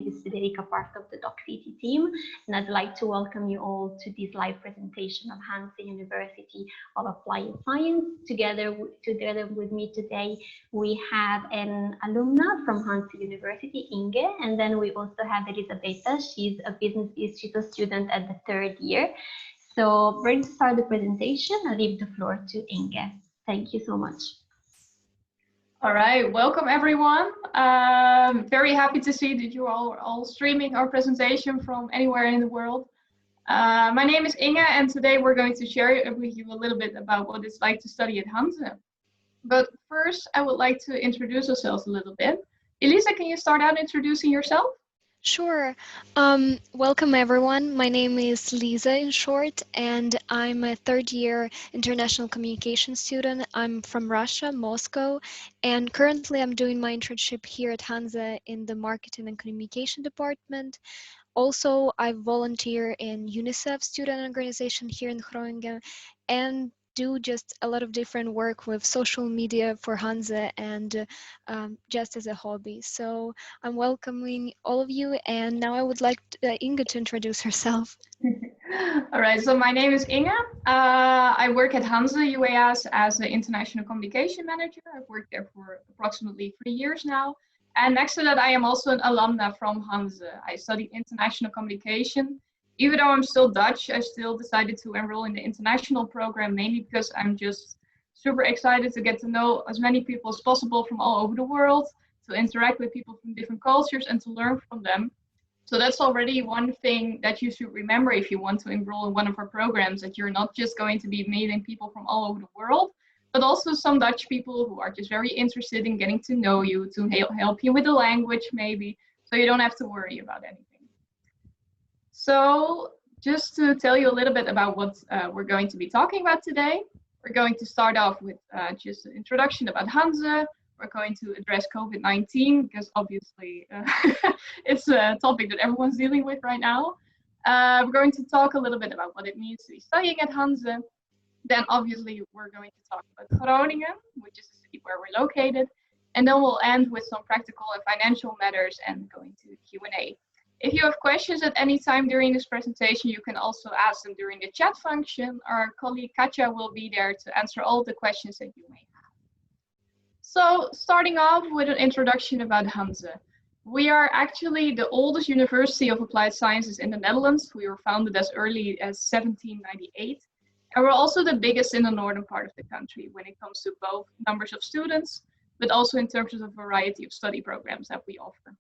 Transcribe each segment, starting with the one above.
is Federica, part of the DocVT team, and I'd like to welcome you all to this live presentation of Hanze University of Applied Science. Together with me today, we have an alumna from Hanze University, Inge, and then we also have Elisabetta. She's a business history student at the third year. So, ready to start the presentation, I leave the floor to Inge. Thank you so much. All right, welcome everyone. Very happy to see that you are all streaming our presentation from anywhere in the world. My name is Inge, and today we're going to share with you a little bit about what it's like to study at Hanze. But first, I would like to introduce ourselves a little bit. Elisa, can you start out introducing yourself? Sure. Welcome everyone. My name is Lisa in short, and I'm a third year international communication student. I'm from Russia, Moscow, and currently I'm doing my internship here at Hanze in the marketing and communication department. Also, I volunteer in UNICEF student organization here in Groningen and do just a lot of different work with social media for Hanze and just as a hobby. So I'm welcoming all of you, and now I would like Inge to introduce herself. All right, so my name is Inge. I work at Hanze UAS as an international communication manager. I've worked there for approximately 3 years now. And next to that, I am also an alumna from Hanze. I studied international communication. Even though I'm still Dutch, I still decided to enroll in the international program, mainly because I'm just super excited to get to know as many people as possible from all over the world, to interact with people from different cultures and to learn from them. So that's already one thing that you should remember if you want to enroll in one of our programs, that you're not just going to be meeting people from all over the world, but also some Dutch people who are just very interested in getting to know you, to help you with the language maybe, so you don't have to worry about anything. So just to tell you a little bit about what we're going to be talking about today, we're going to start off with just an introduction about Hanze. We're going to address COVID-19 because obviously it's a topic that everyone's dealing with right now. We're going to talk a little bit about what it means to be studying at Hanze. Then obviously we're going to talk about Groningen, which is the city where we're located. And then we'll end with some practical and financial matters and going to Q&A. If you have questions at any time during this presentation, you can also ask them during the chat function. Our colleague Katja will be there to answer all the questions that you may have. So starting off with an introduction about Hanze. We are actually the oldest university of applied sciences in the Netherlands. We were founded as early as 1798. And we're also the biggest in the northern part of the country when it comes to both numbers of students, but also in terms of the variety of study programs that we offer.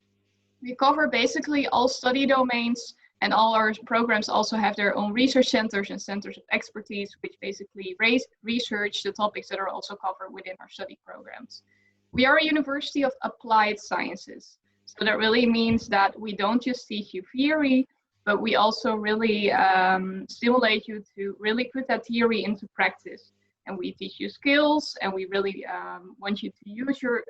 We cover basically all study domains, and all our programs also have their own research centers and centers of expertise, which basically research the topics that are also covered within our study programs. We are a university of applied sciences. So that really means that we don't just teach you theory, but we also really stimulate you to really put that theory into practice. And we teach you skills, and we really want you to use your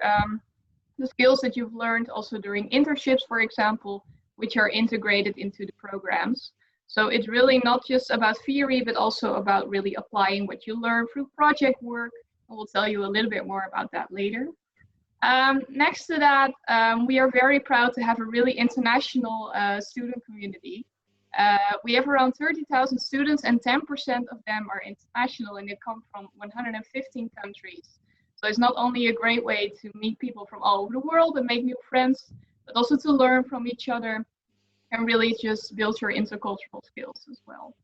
the skills that you've learned also during internships, for example, which are integrated into the programs. So it's really not just about theory, but also about really applying what you learn through project work. And we'll tell you a little bit more about that later. Next to that, we are very proud to have a really international student community. We have around 30,000 students, and 10% of them are international, and they come from 115 countries. So it's not only a great way to meet people from all over the world and make new friends, but also to learn from each other and really just build your intercultural skills as well.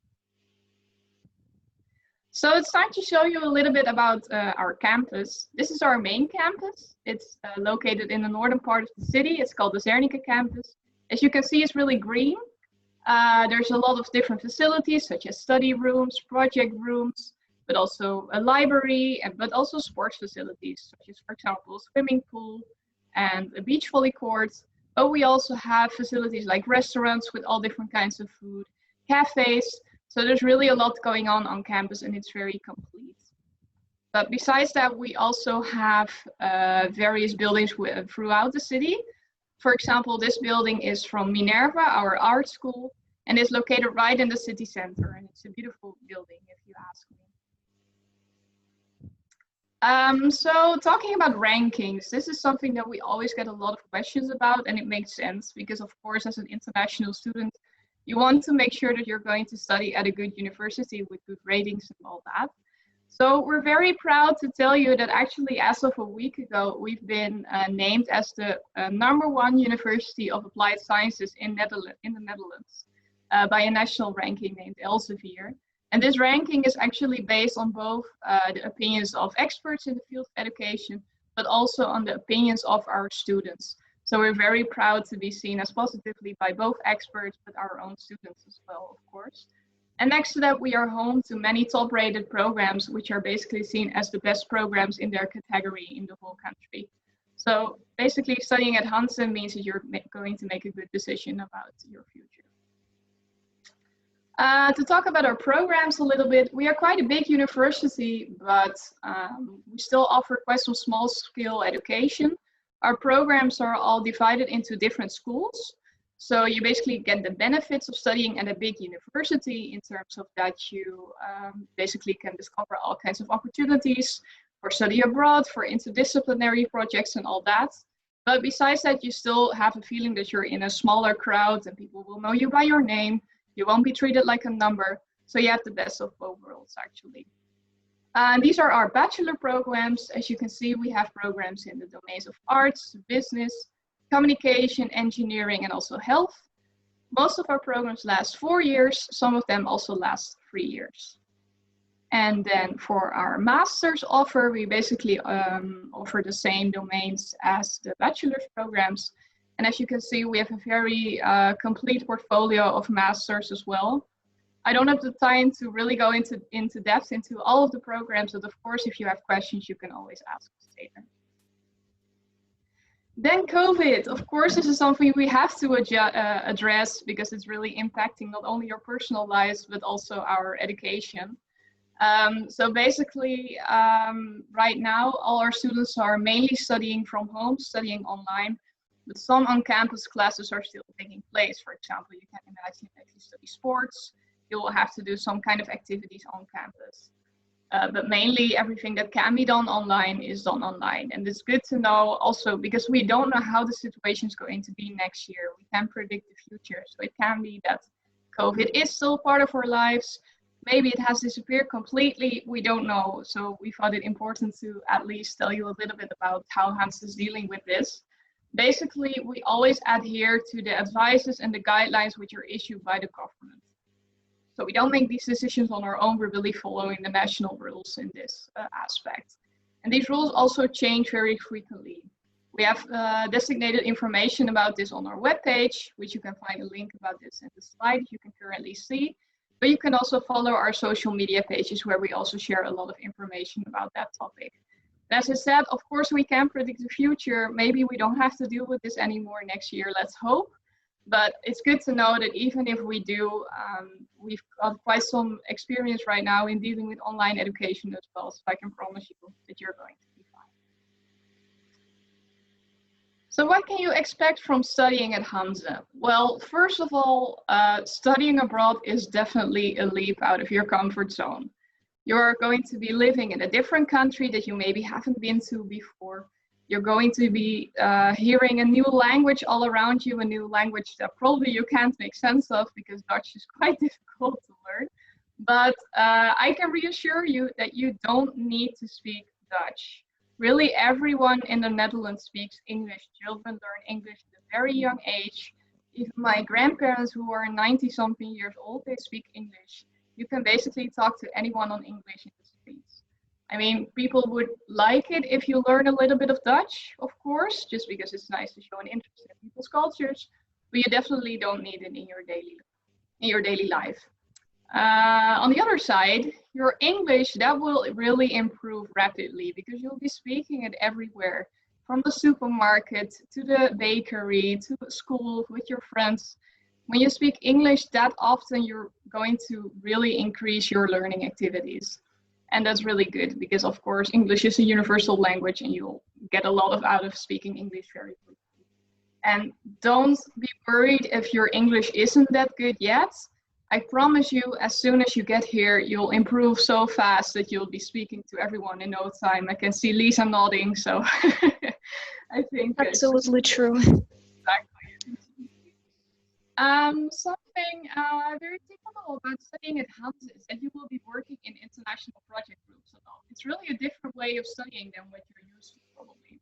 So it's time to show you a little bit about our campus. This is our main campus. It's located in the northern part of the city. It's called the Zernike campus. As you can see, it's really green. There's a lot of different facilities such as study rooms, project rooms, but also a library, but also sports facilities, such as, for example, a swimming pool and a beach volley court. But we also have facilities like restaurants with all different kinds of food, cafes. So there's really a lot going on campus, and it's very complete. But besides that, we also have various buildings throughout the city. For example, this building is from Minerva, our art school, and it's located right in the city center. And it's a beautiful building, if you ask me. So talking about rankings, this is something that we always get a lot of questions about, and it makes sense because, of course, as an international student, you want to make sure that you're going to study at a good university with good ratings and all that. So we're very proud to tell you that actually as of a week ago, we've been named as the #1 University of Applied Sciences in the Netherlands by a national ranking named Elsevier. And this ranking is actually based on both the opinions of experts in the field of education, but also on the opinions of our students. So we're very proud to be seen as positively by both experts, but our own students as well, of course. And next to that, we are home to many top-rated programs, which are basically seen as the best programs in their category in the whole country. So basically, studying at Hanze means that you're going to make a good decision about your future. To talk about our programs a little bit, we are quite a big university, but we still offer quite some small-scale education. Our programs are all divided into different schools. So you basically get the benefits of studying at a big university in terms of that you basically can discover all kinds of opportunities for study abroad, for interdisciplinary projects and all that. But besides that, you still have a feeling that you're in a smaller crowd and people will know you by your name. You won't be treated like a number. So you have the best of both worlds, actually. These are our bachelor programs. As you can see, we have programs in the domains of arts, business, communication, engineering, and also health. Most of our programs last 4 years. Some of them also last 3 years. And then for our master's offer, we basically offer the same domains as the bachelor's programs. And as you can see, we have a very complete portfolio of masters as well. I don't have the time to really go into depth into all of the programs, but of course, if you have questions, you can always ask us later. Then COVID, of course, this is something we have to address because it's really impacting not only your personal lives, but also our education. So basically, right now, all our students are mainly studying from home, studying online, but some on-campus classes are still taking place. For example, you can imagine if you study sports, you will have to do some kind of activities on campus. But mainly everything that can be done online is done online. And it's good to know also because we don't know how the situation is going to be next year. We can't predict the future. So it can be that COVID is still part of our lives. Maybe it has disappeared completely. We don't know. So we thought it important to at least tell you a little bit about how Hanze is dealing with this. Basically, we always adhere to the advices and the guidelines which are issued by the government. So we don't make these decisions on our own. We're really following the national rules in this aspect. And these rules also change very frequently. We have designated information about this on our webpage, which you can find a link about this in the slide you can currently see. But you can also follow our social media pages where we also share a lot of information about that topic. As I said, of course, we can predict the future. Maybe we don't have to deal with this anymore next year, let's hope. But it's good to know that even if we do, we've got quite some experience right now in dealing with online education as well. So I can promise you that you're going to be fine. So what can you expect from studying at Hanze? Well, first of all, studying abroad is definitely a leap out of your comfort zone. You're going to be living in a different country that you maybe haven't been to before. You're going to be hearing a new language all around you, a new language that probably you can't make sense of because Dutch is quite difficult to learn. But I can reassure you that you don't need to speak Dutch. Really, everyone in the Netherlands speaks English. Children learn English at a very young age. Even my grandparents who are 90-something years old, they speak English. You can basically talk to anyone on English in the streets. I mean, people would like it if you learn a little bit of Dutch, of course, just because it's nice to show an interest in people's cultures, but you definitely don't need it in your daily life. On the other side, your English, that will really improve rapidly because you'll be speaking it everywhere, from the supermarket to the bakery to school with your friends. When you speak English that often, you're going to really increase your learning activities. And that's really good because, of course, English is a universal language and you'll get a lot out of speaking English very quickly. And don't be worried if your English isn't that good yet. I promise you, as soon as you get here, you'll improve so fast that you'll be speaking to everyone in no time. I can see Lisa nodding, so I think it's Absolutely true. exactly. Something very typical about studying at Hanze is that you will be working in international project groups a lot. It's really a different way of studying than what you're used to, probably.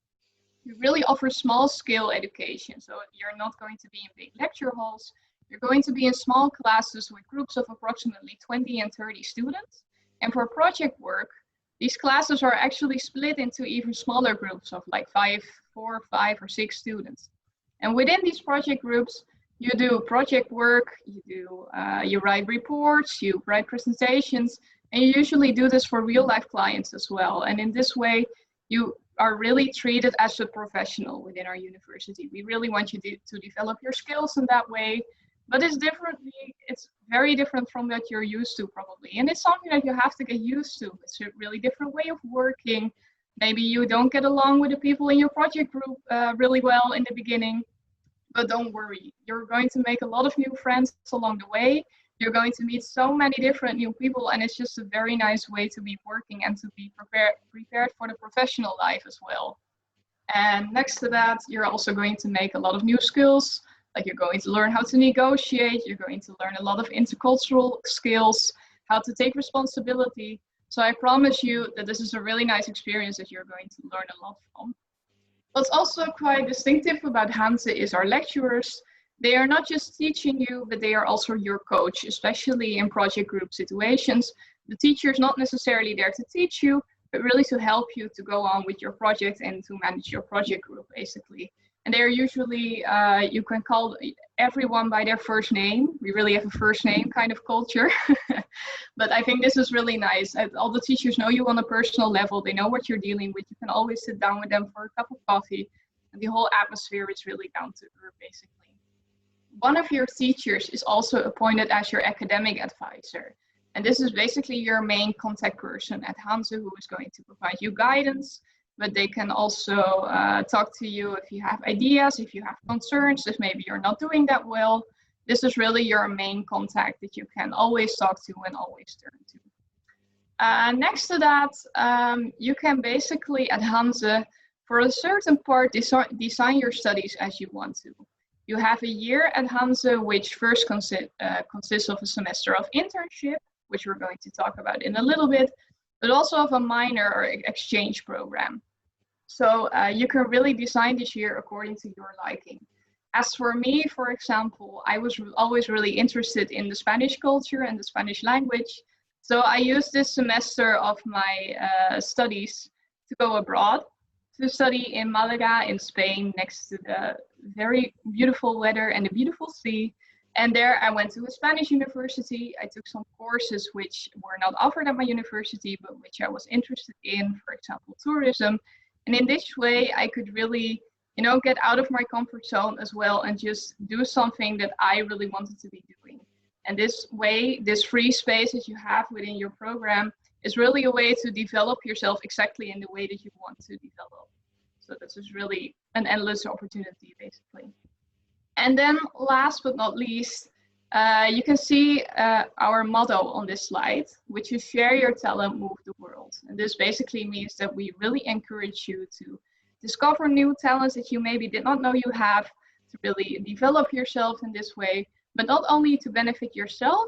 We really offer small scale education, so you're not going to be in big lecture halls. You're going to be in small classes with groups of approximately 20 and 30 students. And for project work, these classes are actually split into even smaller groups of like 4, 5, or 6 students. And within these project groups, you do project work, you write reports, you write presentations, and you usually do this for real life clients as well. And in this way, you are really treated as a professional within our university. We really want you to develop your skills in that way, but it's very different from what you're used to probably. And it's something that you have to get used to. It's a really different way of working. Maybe you don't get along with the people in your project group really well in the beginning, but don't worry. You're going to make a lot of new friends along the way. You're going to meet so many different new people, and it's just a very nice way to be working and to be prepared for the professional life as well. And next to that, you're also going to make a lot of new skills. Like you're going to learn how to negotiate, you're going to learn a lot of intercultural skills, how to take responsibility. So I promise you that this is a really nice experience that you're going to learn a lot from. What's also quite distinctive about Hanze is our lecturers. They are not just teaching you, but they are also your coach, especially in project group situations. The teacher is not necessarily there to teach you, but really to help you to go on with your project and to manage your project group, basically. And they're usually, you can call everyone by their first name. We really have a first name kind of culture. But I think this is really nice. All the teachers know you on a personal level. They know what you're dealing with. You can always sit down with them for a cup of coffee. And the whole atmosphere is really down to earth, basically. One of your teachers is also appointed as your academic advisor. And this is basically your main contact person at Hanze, who is going to provide you guidance, but they can also talk to you if you have ideas, if you have concerns, if maybe you're not doing that well. This is really your main contact that you can always talk to and always turn to. Next to that, you can basically at Hanze, for a certain part, design your studies as you want to. You have a year at Hanze, which first consists of a semester of internship, which we're going to talk about in a little bit, but also of a minor or exchange program. So you can really design this year according to your liking. As for me, for example, I was always really interested in the Spanish culture and the Spanish language. So I used this semester of my studies to go abroad, to study in Malaga in Spain, next to the very beautiful weather and the beautiful sea. And there I went to a Spanish university. I took some courses which were not offered at my university, but which I was interested in, for example, tourism. And in this way, I could really, get out of my comfort zone as well and just do something that I really wanted to be doing. And this way, this free space that you have within your program is really a way to develop yourself exactly in the way that you want to develop. So this is really an endless opportunity, basically. And then last but not least, you can see our motto on this slide, which is share your talent, move the world. And this basically means that we really encourage you to discover new talents that you maybe did not know you have, to really develop yourself in this way, but not only to benefit yourself,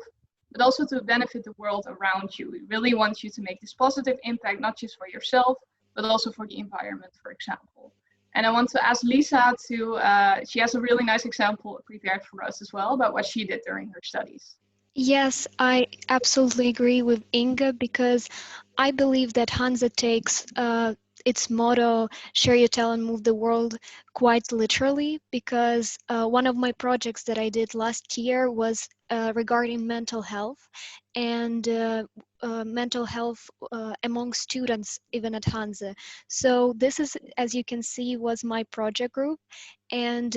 but also to benefit the world around you. We really want you to make this positive impact, not just for yourself, but also for the environment, for example. And I want to ask Lisa she has a really nice example prepared for us as well about what she did during her studies. Yes, I absolutely agree with Inga because I believe that Hansa takes its motto, share your talent, move the world, quite literally, because one of my projects that I did last year was regarding mental health and mental health among students, even at Hansa. So this is, as you can see, was my project group. And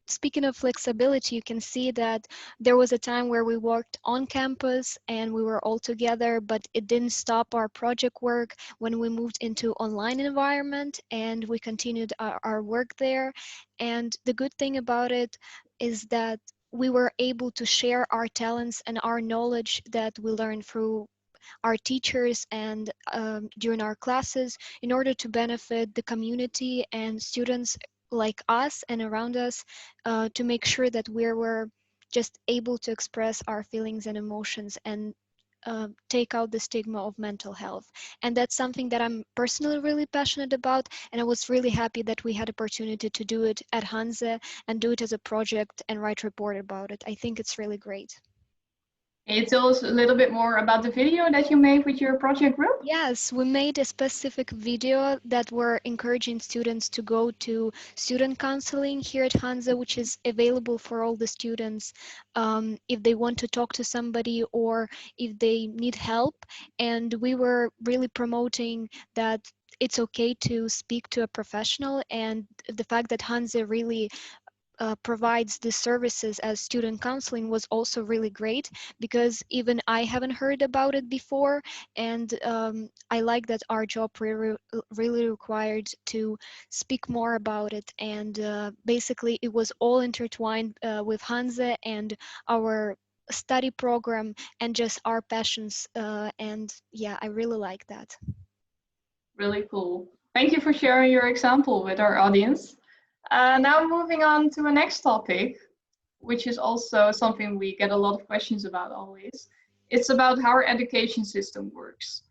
speaking of flexibility, you can see that there was a time where we worked on campus and we were all together, but it didn't stop our project work when we moved into online environment, and we continued our work there. And the good thing about it is that we were able to share our talents and our knowledge that we learned through our teachers and during our classes in order to benefit the community and students like us and around us, to make sure that we were just able to express our feelings and emotions and take out the stigma of mental health. And that's something that I'm personally really passionate about. And I was really happy that we had opportunity to do it at Hanze and do it as a project and write report about it. I think it's really great. Can you tell us a little bit more about the video that you made with your project group? Yes, we made a specific video that were encouraging students to go to student counseling here at Hanze, which is available for all the students if they want to talk to somebody or if they need help. And we were really promoting that it's okay to speak to a professional, and the fact that Hanze really provides the services as student counseling was also really great, because even I haven't heard about it before, and I like that our job really required to speak more about it. And basically it was all intertwined with Hanze and our study program and just our passions, and yeah, I really like that. Really cool. Thank you for sharing your example with our audience. Now moving on to the next topic, which is also something we get a lot of questions about always. It's about how our education system works.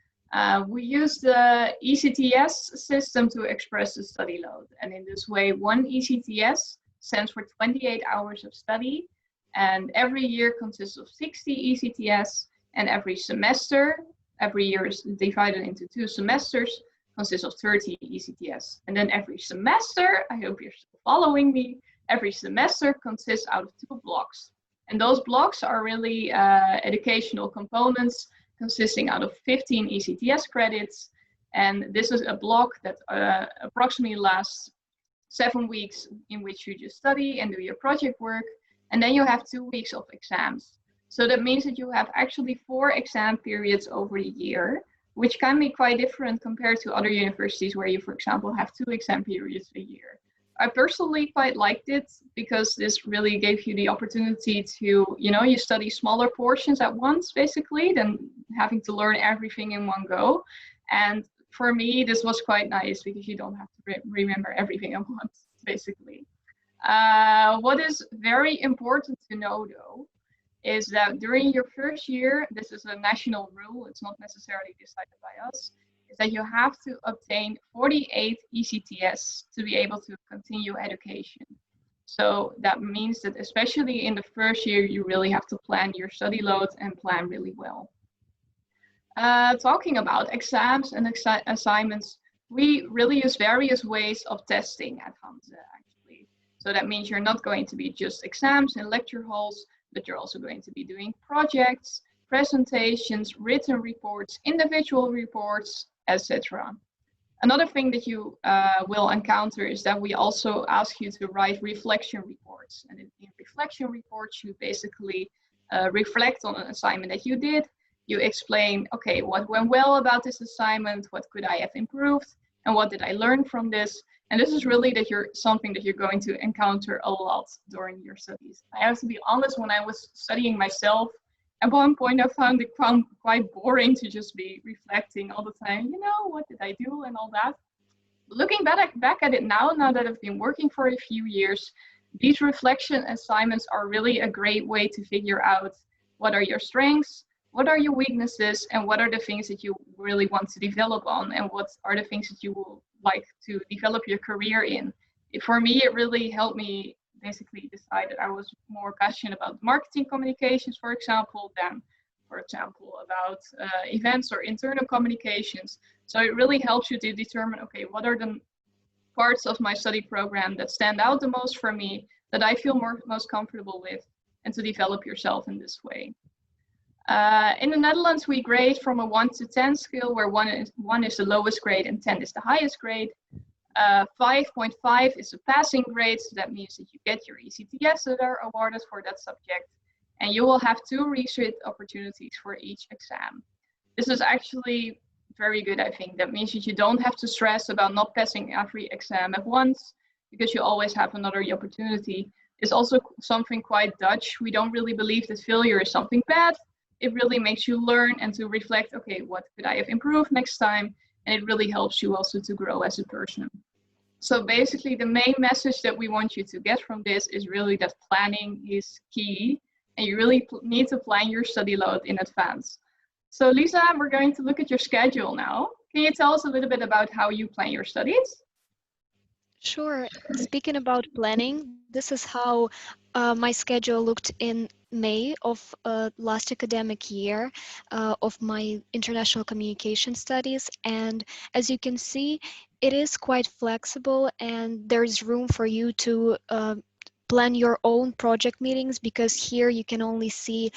We use the ECTS system to express the study load. And in this way, one ECTS stands for 28 hours of study. And every year consists of 60 ECTS. And every semester, every year is divided into 2 semesters, consists of 30 ECTS. And then every semester, I hope you're still following me, every semester consists out of 2 blocks. And those blocks are really educational components consisting out of 15 ECTS credits. And this is a block that approximately lasts 7 weeks, in which you just study and do your project work. And then you have 2 weeks of exams. So that means that you have actually 4 exam periods over the year, which can be quite different compared to other universities where you, for example, have 2 exam periods a year. I personally quite liked it because this really gave you the opportunity to, you study smaller portions at once, basically, than having to learn everything in one go. And for me, this was quite nice because you don't have to remember everything at once, basically. What is very important to know, though, is that during your first year, this is a national rule, it's not necessarily decided by us, is that you have to obtain 48 ECTS to be able to continue education. So that means that especially in the first year, you really have to plan your study load and plan really well. Talking about exams and assignments, we really use various ways of testing at Hanze, actually. So that means you're not going to be just exams in lecture halls, but you're also going to be doing projects, presentations, written reports, individual reports, etc. Another thing that you will encounter is that we also ask you to write reflection reports. And in reflection reports, you basically reflect on an assignment that you did. You explain, okay, what went well about this assignment? What could I have improved? And what did I learn from this? And this is really something that you're going to encounter a lot during your studies. I have to be honest, when I was studying myself, at one point I found it quite boring to just be reflecting all the time, what did I do and all that. Looking back at it now that I've been working for a few years, these reflection assignments are really a great way to figure out what are your strengths, what are your weaknesses, and what are the things that you really want to develop on, and what are the things that you will like to develop your career in. For me, it really helped me basically decide that I was more passionate about marketing communications, for example, than, for example, about events or internal communications. So it really helps you to determine, okay, what are the parts of my study program that stand out the most for me, that I feel most comfortable with, and to develop yourself in this way. In the Netherlands, we grade from a 1 to 10 scale, where 1 is the lowest grade and 10 is the highest grade. 5.5 is a passing grade, so that means that you get your ECTS that are awarded for that subject, and you will have 2 research opportunities for each exam. This is actually very good, I think. That means that you don't have to stress about not passing every exam at once, because you always have another opportunity. is also something quite Dutch. We don't really believe that failure is something bad. It really makes you learn and to reflect, okay, what could I have improved next time? And it really helps you also to grow as a person. So basically the main message that we want you to get from this is really that planning is key, and you really need to plan your study load in advance. So Lisa, we're going to look at your schedule now. Can you tell us a little bit about how you plan your studies? Sure. Speaking about planning, this is how my schedule looked in May of last academic year of my international communication studies. And as you can see, it is quite flexible and there's room for you to plan your own project meetings, because here you can only see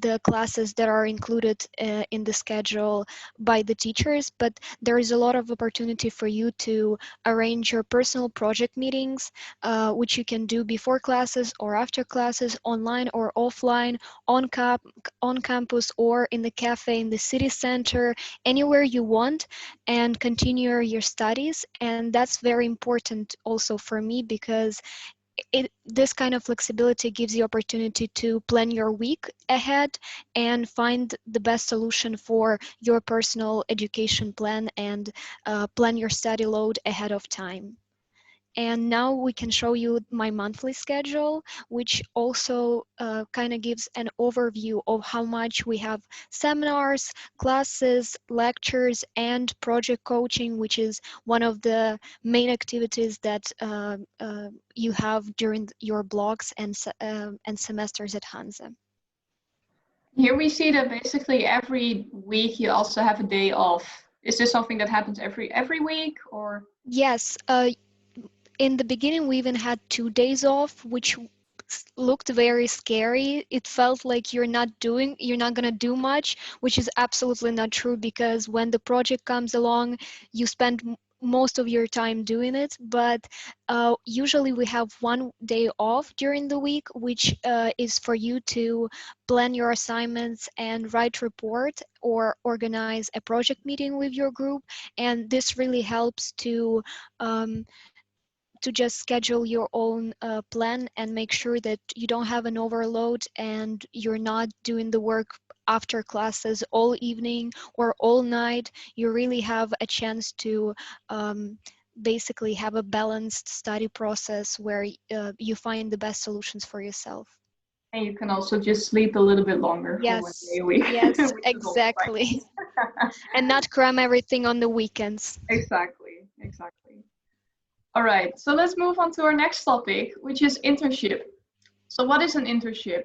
the classes that are included in the schedule by the teachers, but there is a lot of opportunity for you to arrange your personal project meetings, which you can do before classes or after classes, online or offline, on campus or in the cafe in the city center, anywhere you want, and continue your studies. And that's very important also for me, because this kind of flexibility gives you opportunity to plan your week ahead and find the best solution for your personal education plan, and plan your study load ahead of time. And now we can show you my monthly schedule, which also kind of gives an overview of how much we have seminars, classes, lectures, and project coaching, which is one of the main activities that you have during your blocks and semesters at Hanze. Here we see that basically every week you also have a day off. Is this something that happens every week, or? Yes, in the beginning, we even had 2 days off, which looked very scary. It felt like you're not gonna do much, which is absolutely not true, because when the project comes along, you spend most of your time doing it. But usually we have 1 day off during the week, which is for you to plan your assignments and write report or organize a project meeting with your group. And this really helps to just schedule your own plan and make sure that you don't have an overload and you're not doing the work after classes all evening or all night. You really have a chance to basically have a balanced study process where you find the best solutions for yourself. And you can also just sleep a little bit longer for 1 day Yes, a week. yes, Which is also quite exactly. nice. And not cram everything on the weekends. Exactly, exactly. All right, so let's move on to our next topic, which is internship. So what is an internship?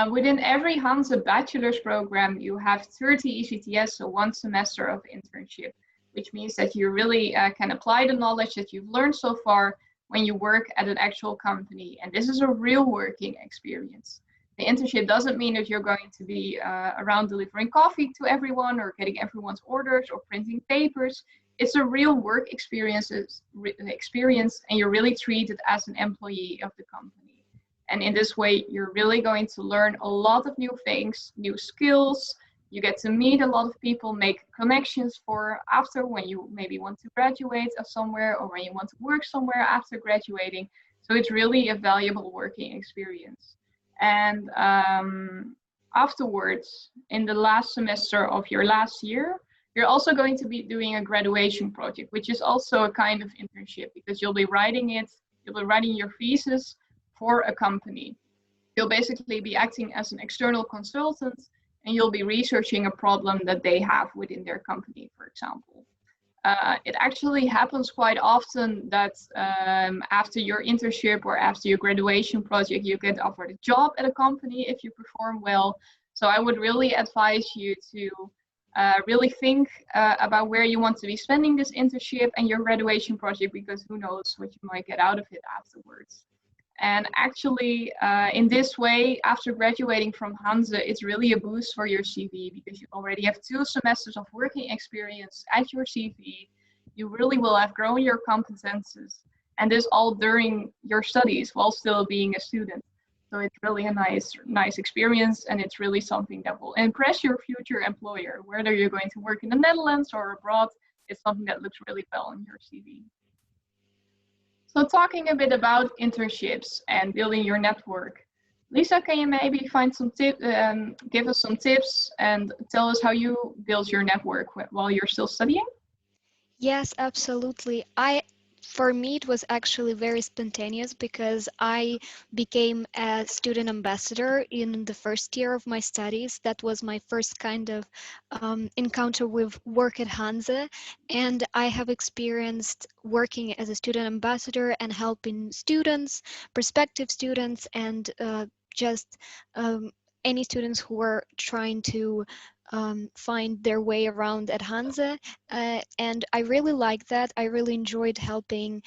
Within every Hanze bachelor's program, you have 30 ECTS, so 1 semester of internship, which means that you really can apply the knowledge that you've learned so far when you work at an actual company. And this is a real working experience. The internship doesn't mean that you're going to be around delivering coffee to everyone or getting everyone's orders or printing papers. It's a real work experience, and you're really treated as an employee of the company. And in this way, you're really going to learn a lot of new things, new skills. You get to meet a lot of people, make connections for after, when you maybe want to graduate somewhere or when you want to work somewhere after graduating. So it's really a valuable working experience. And afterwards, in the last semester of your last year, you're also going to be doing a graduation project, which is also a kind of internship, because you'll be writing your thesis for a company. You'll basically be acting as an external consultant, and you'll be researching a problem that they have within their company, for example. It actually happens quite often that after your internship or after your graduation project, you get offered a job at a company if you perform well. So I would really advise you to really think about where you want to be spending this internship and your graduation project, because who knows what you might get out of it afterwards. And actually, in this way, after graduating from Hanze, it's really a boost for your CV, because you already have 2 semesters of working experience at your CV. You really will have grown your competences, and this all during your studies while still being a student. So it's really a nice experience, and it's really something that will impress your future employer, whether you're going to work in the Netherlands or abroad. It's something that looks really well on your CV. So talking a bit about internships and building your network. Lisa, can you maybe give us some tips and tell us how you build your network while you're still studying? Yes, absolutely. For me, it was actually very spontaneous because I became a student ambassador in the first year of my studies. That was my first kind of encounter with work at Hanze. And I have experienced working as a student ambassador and helping students, prospective students, and just um, any students who are trying to find their way around at Hanze. And I really liked that. I really enjoyed helping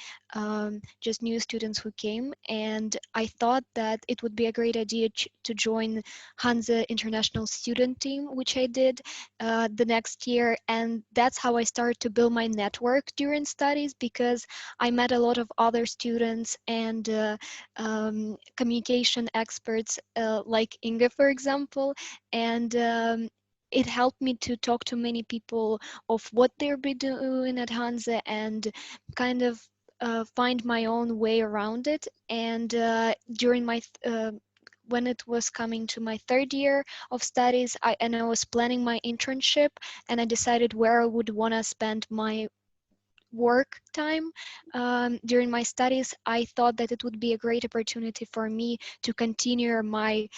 just new students who came. And I thought that it would be a great idea to join Hanze International Student Team, which I did the next year. And that's how I started to build my network during studies, because I met a lot of other students and communication experts like Inga, for example. And it helped me to talk to many people of what they're be doing at Hanze and kind of find my own way around it. And during my when it was coming to my third year of studies, I was planning my internship, and I decided where I would want to spend my work time during my studies. I thought that it would be a great opportunity for me to continue my,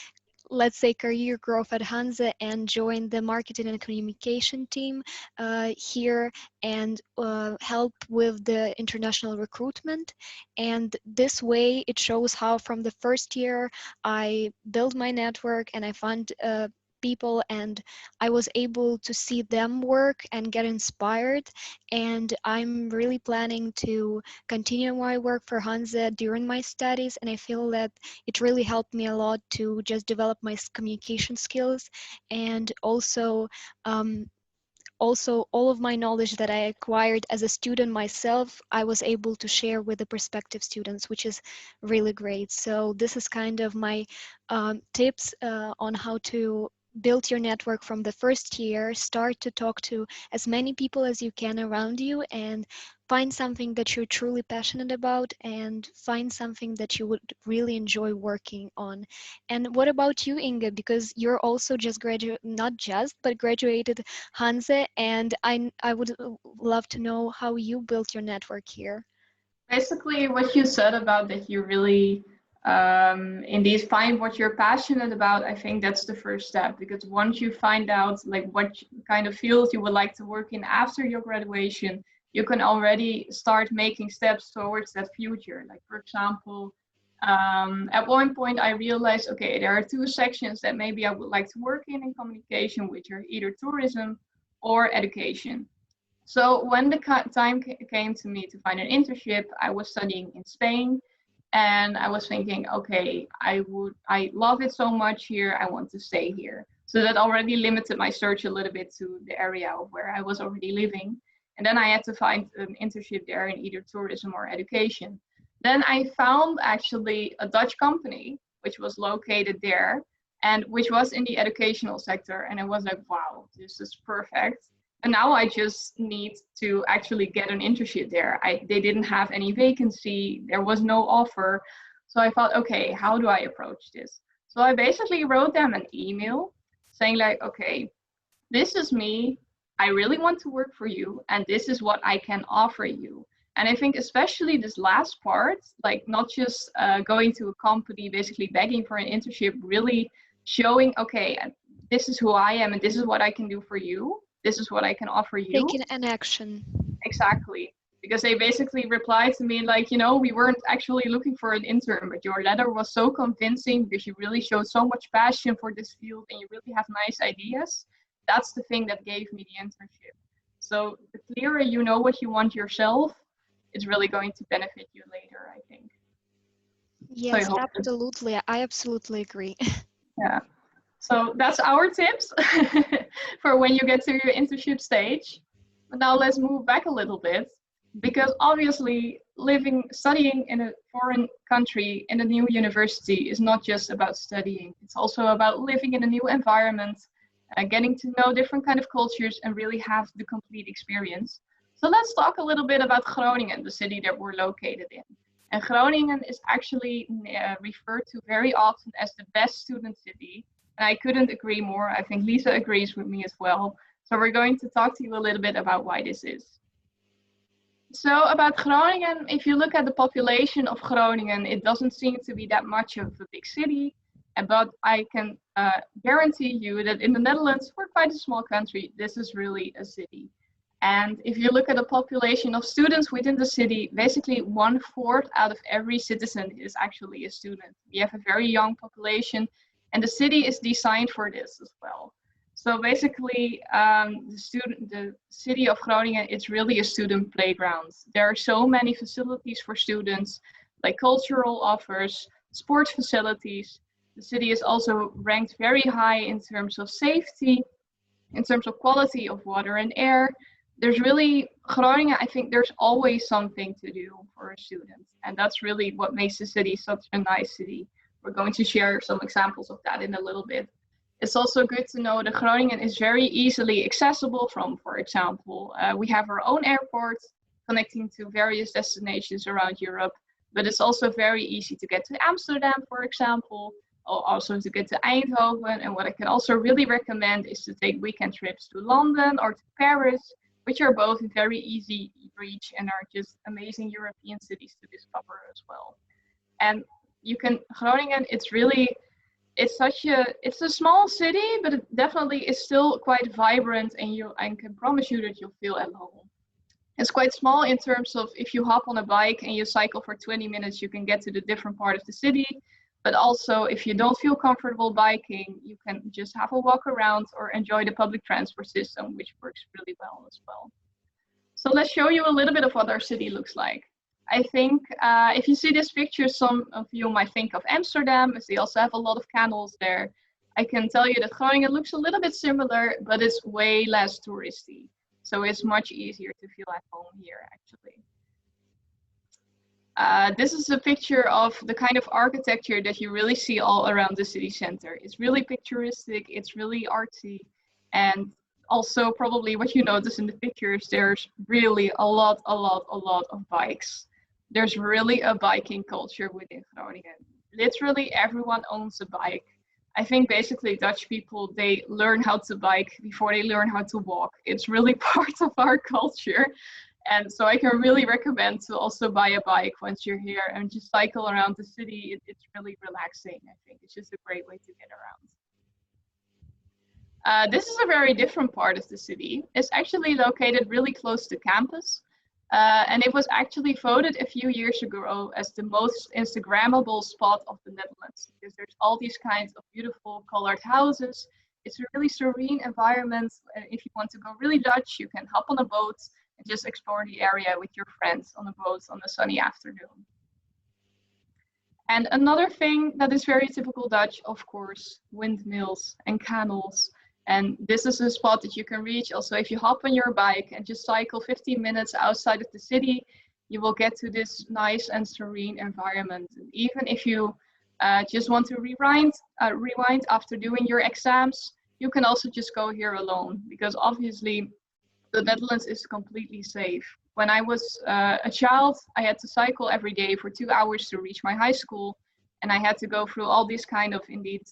let's say, career growth at Hanze and join the marketing and communication team here and help with the international recruitment. And this way it shows how from the first year I built my network and I found people, and I was able to see them work and get inspired. And I'm really planning to continue my work for Hanze during my studies, and I feel that it really helped me a lot to just develop my communication skills, and also all of my knowledge that I acquired as a student myself, I was able to share with the prospective students, which is really great. So this is kind of my tips on how to build your network from the first year. Start to talk to as many people as you can around you, and find something that you're truly passionate about, and find something that you would really enjoy working on. And what about you, Inga? Because you're also just not just, but graduated Hanze, and I would love to know how you built your network here. Basically, what you said about that you really indeed find what you're passionate about, I think that's the first step, because once you find out like what kind of field you would like to work in after your graduation, you can already start making steps towards that future. Like, for example, at one point I realized, okay, there are two sections that maybe I would like to work in communication, which are either tourism or education. So when the time came to me to find an internship, I was studying in Spain, and I was thinking, okay, I love it so much here, I want to stay here. So that already limited my search a little bit to the area of where I was already living. And then I had to find an internship there in either tourism or education. Then I found actually a Dutch company, which was located there and which was in the educational sector. And I was like, wow, this is perfect. And now I just need to actually get an internship there. They didn't have any vacancy, there was no offer. So I thought, okay, how do I approach this? So I basically wrote them an email saying like, okay, this is me. I really want to work for you, and this is what I can offer you. And I think especially this last part, like not just going to a company, basically begging for an internship, really showing, okay, this is who I am and this is what I can do for you. This is what I can offer you. Taking an action. Exactly. Because they basically replied to me like, you know, we weren't actually looking for an intern, but your letter was so convincing because you really showed so much passion for this field and you really have nice ideas. That's the thing that gave me the internship. So the clearer you know what you want yourself, it's really going to benefit you later, I think. Yes, So absolutely. I absolutely agree. yeah. So that's our tips for when you get to your internship stage. But now let's move back a little bit, because obviously studying in a foreign country in a new university is not just about studying. It's also about living in a new environment, getting to know different kind of cultures and really have the complete experience. So let's talk a little bit about Groningen, the city that we're located in. And Groningen is actually referred to very often as the best student city. And I couldn't agree more. I think Lisa agrees with me as well. So we're going to talk to you a little bit about why this is. So about Groningen, if you look at the population of Groningen, it doesn't seem to be that much of a big city. But I can guarantee you that in the Netherlands, we're quite a small country. This is really a city. And if you look at the population of students within the city, basically 1/4 out of every citizen is actually a student. We have a very young population, and the city is designed for this as well. So basically, the city of Groningen, it's really a student playground. There are so many facilities for students, like cultural offers, sports facilities. The city is also ranked very high in terms of safety, in terms of quality of water and air. There's really, Groningen, I think there's always something to do for a student. And that's really what makes the city such a nice city. We're going to share some examples of that in a little bit. It's also good to know that Groningen is very easily accessible from, for example, we have our own airport connecting to various destinations around Europe, but it's also very easy to get to Amsterdam, for example, or also to get to Eindhoven. And what I can also really recommend is to take weekend trips to London or to Paris, which are both very easy reach and are just amazing European cities to discover as well. And you can, Groningen, it's a small city, but it definitely is still quite vibrant, and I can promise you that you'll feel at home. It's quite small in terms of if you hop on a bike and you cycle for 20 minutes, you can get to the different part of the city. But also, if you don't feel comfortable biking, you can just have a walk around or enjoy the public transport system, which works really well as well. So let's show you a little bit of what our city looks like. I think if you see this picture, some of you might think of Amsterdam, as they also have a lot of canals there. I can tell you that Groningen looks a little bit similar, but it's way less touristy. So it's much easier to feel at home here, actually. This is a picture of the kind of architecture that you really see all around the city center. It's really picturesque, it's really artsy, and also probably what you notice in the pictures, there's really a lot of bikes. There's really a biking culture within Groningen. Literally everyone owns a bike. I think basically Dutch people, they learn how to bike before they learn how to walk. It's really part of our culture. And so I can really recommend to also buy a bike once you're here and just cycle around the city. It's really relaxing, I think. It's just a great way to get around. This is a very different part of the city. It's actually located really close to campus. And it was actually voted a few years ago as the most Instagrammable spot of the Netherlands, because there's all these kinds of beautiful colored houses. It's a really serene environment. If you want to go really Dutch, you can hop on a boat and just explore the area with your friends on a boat on a sunny afternoon. And another thing that is very typical Dutch, of course, windmills and canals. And this is a spot that you can reach also if you hop on your bike and just cycle 15 minutes outside of the city, you will get to this nice and serene environment. And even if you just want to rewind after doing your exams, you can also just go here alone, because obviously the Netherlands is completely safe. When I was a child, I had to cycle every day for 2 hours to reach my high school. And I had to go through all these kind of, indeed,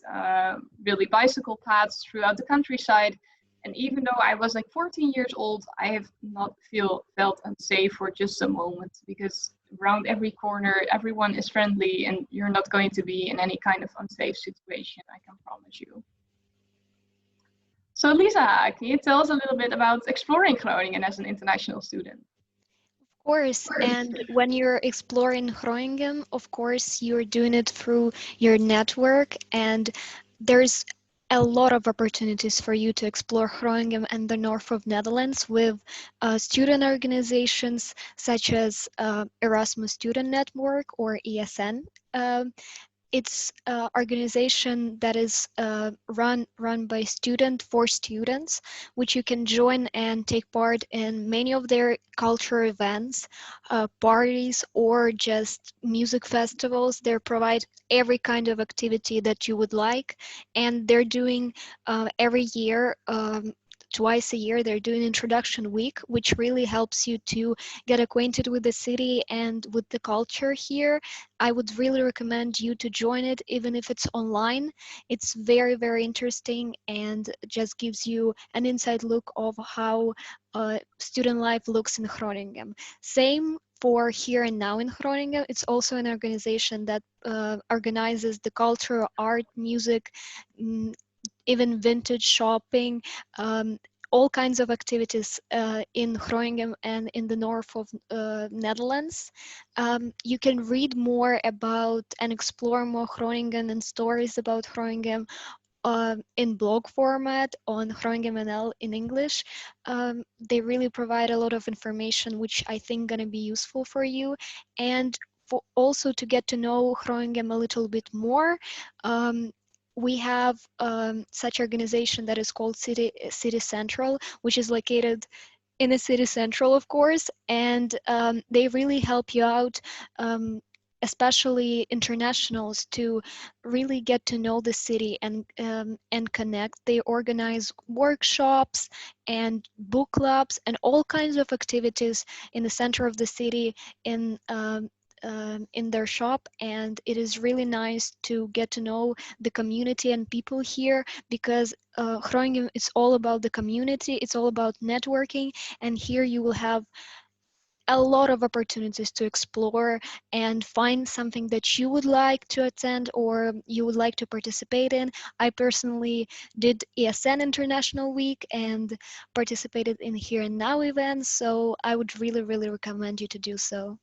really bicycle paths throughout the countryside. And even though I was like 14 years old, I have not felt unsafe for just a moment, because around every corner, everyone is friendly and you're not going to be in any kind of unsafe situation, I can promise you. So Lisa, can you tell us a little bit about exploring Groningen as an international student? Of course, and when you're exploring Groningen, of course, you're doing it through your network, and there's a lot of opportunities for you to explore Groningen and the north of Netherlands with student organizations such as Erasmus Student Network, or ESN. It's an organization that is run by students for students, which you can join and take part in many of their cultural events, parties, or just music festivals. They provide every kind of activity that you would like, and they're doing every year twice a year they're doing introduction week, which really helps you to get acquainted with the city and with the culture here. I would really recommend you to join it, even if it's online. It's very, very interesting and just gives you an inside look of how student life looks in Groningen. Same for Here and Now in Groningen. It's also an organization that organizes the culture, art, music, even vintage shopping, um, all kinds of activities in Groningen and in the north of Netherlands. You can read more about and explore more Groningen and stories about Groningen in blog format on Groningen NL in English. They really provide a lot of information which I think gonna be useful for you, and for also to get to know Groningen a little bit more. We have such organization that is called City Central, which is located in the city central, of course, and they really help you out, especially internationals, to really get to know the city and connect. They organize workshops and book clubs and all kinds of activities in the center of the city in their shop, and it is really nice to get to know the community and people here, because Groningen is all about the community, it's all about networking, and here you will have a lot of opportunities to explore and find something that you would like to attend or you would like to participate in. I personally did ESN International Week and participated in Here and Now events, so I would really, really recommend you to do so.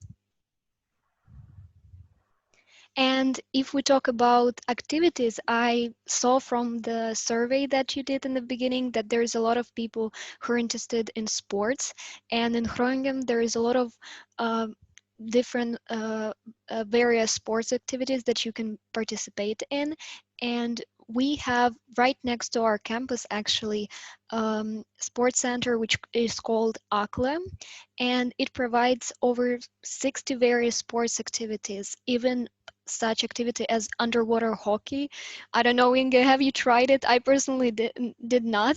And if we talk about activities, I saw from the survey that you did in the beginning that there's a lot of people who are interested in sports. And in Groningen, there is a lot of uh, different various sports activities that you can participate in. And we have right next to our campus actually sports center which is called AKLE, and it provides over 60 various sports activities, even such activity as underwater hockey. I don't know, Inge, have you tried it? I personally did not.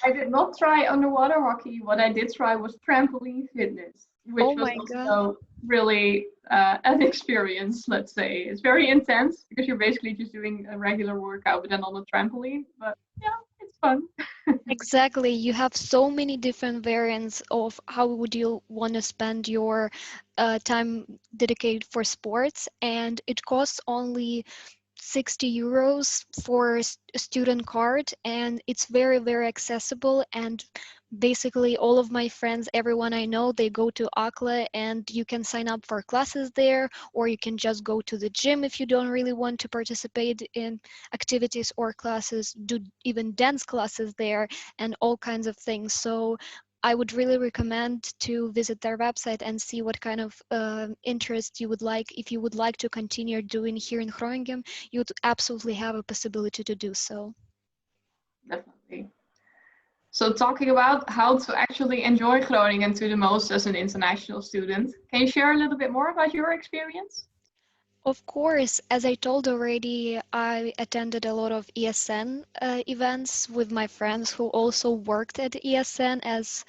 I did not try underwater hockey. What I did try was trampoline fitness, which Oh was my God. also really an experience, let's say. It's very intense because you're basically just doing a regular workout, but then on a trampoline. But yeah, it's fun. Exactly. You have so many different variants of how would you want to spend your time dedicated for sports, and it costs only 60 euros for a student card, and it's very, very accessible. And basically all of my friends, everyone I know, they go to AKLE, and you can sign up for classes there, or you can just go to the gym if you don't really want to participate in activities or classes, do even dance classes there and all kinds of things. So I would really recommend to visit their website and see what kind of interest you would like. If you would like to continue doing here in Groningen, you would absolutely have a possibility to do so. Definitely. So talking about how to actually enjoy Groningen to the most as an international student, can you share a little bit more about your experience? Of course, as I told already, I attended a lot of ESN events with my friends who also worked at ESN as,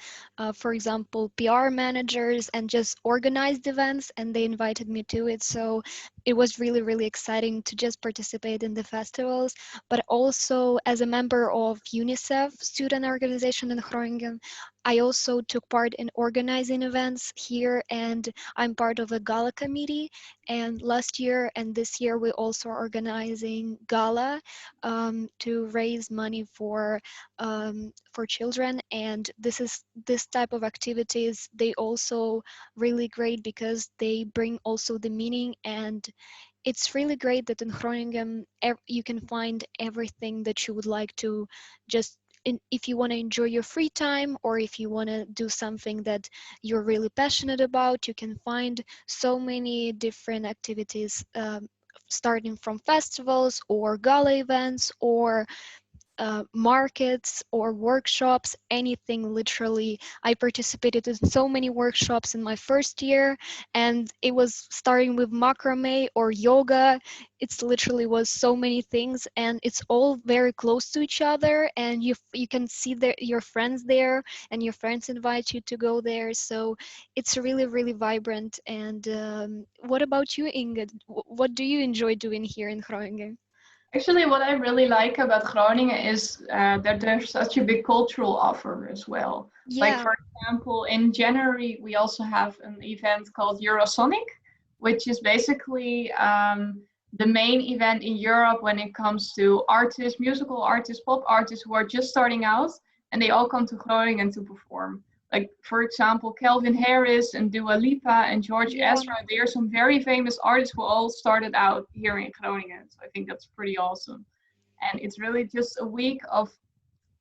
for example, PR managers and just organized events, and they invited me to it. So it was really, really exciting to just participate in the festivals, but also as a member of UNICEF student organization in Groningen, I also took part in organizing events here, and I'm part of a gala committee. And last year and this year, we're also organizing gala to raise money for children. And this type of activities. They also really great because they bring also the meaning, and it's really great that in Groningen you can find everything that you would like to just. If you want to enjoy your free time, or if you want to do something that you're really passionate about, you can find so many different activities, starting from festivals or gala events or markets or workshops, anything literally. I participated in so many workshops in my first year, and it was starting with macrame or yoga. It's literally was so many things, and it's all very close to each other, and you can see your friends there, and your friends invite you to go there. So it's really vibrant. And what about you, Ingrid? What do you enjoy doing here in Groningen? Actually, what I really like about Groningen is that there's such a big cultural offer as well. Like, Yeah. for example, in January, we also have an event called Eurosonic, which is basically the main event in Europe when it comes to artists, musical artists, pop artists who are just starting out, and they all come to Groningen to perform. Like, for example, Calvin Harris and Dua Lipa and George Yeah. Ezra. They are some very famous artists who all started out here in Groningen. So I think that's pretty awesome. And it's really just a week of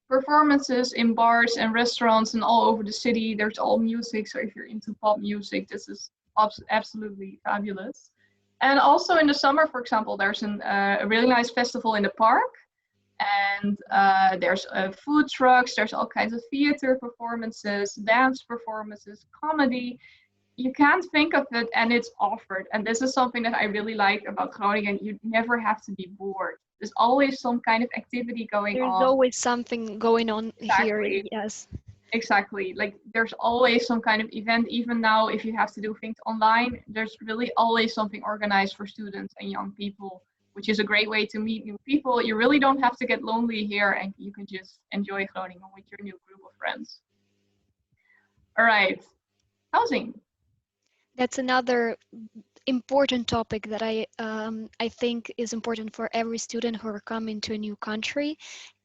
performances in bars and restaurants and all over the city. There's all music. So if you're into pop music, this is absolutely fabulous. And also in the summer, for example, there's a really nice festival in the park, and there's food trucks, there's all kinds of theater performances, dance performances, comedy. You can't think of it, and it's offered. And this is something that I really like about Groningen. You never have to be bored. There's always some kind of activity going There's on. always something going on here. Exactly. Yes. Exactly. Like, there's always some kind of event. Even now, if you have to do things online, there's really always something organized for students and young people, which is a great way to meet new people. You really don't have to get lonely here, and you can just enjoy Groningen with your new group of friends. All right. Housing. That's another important topic that I think is important for every student who are coming to a new country.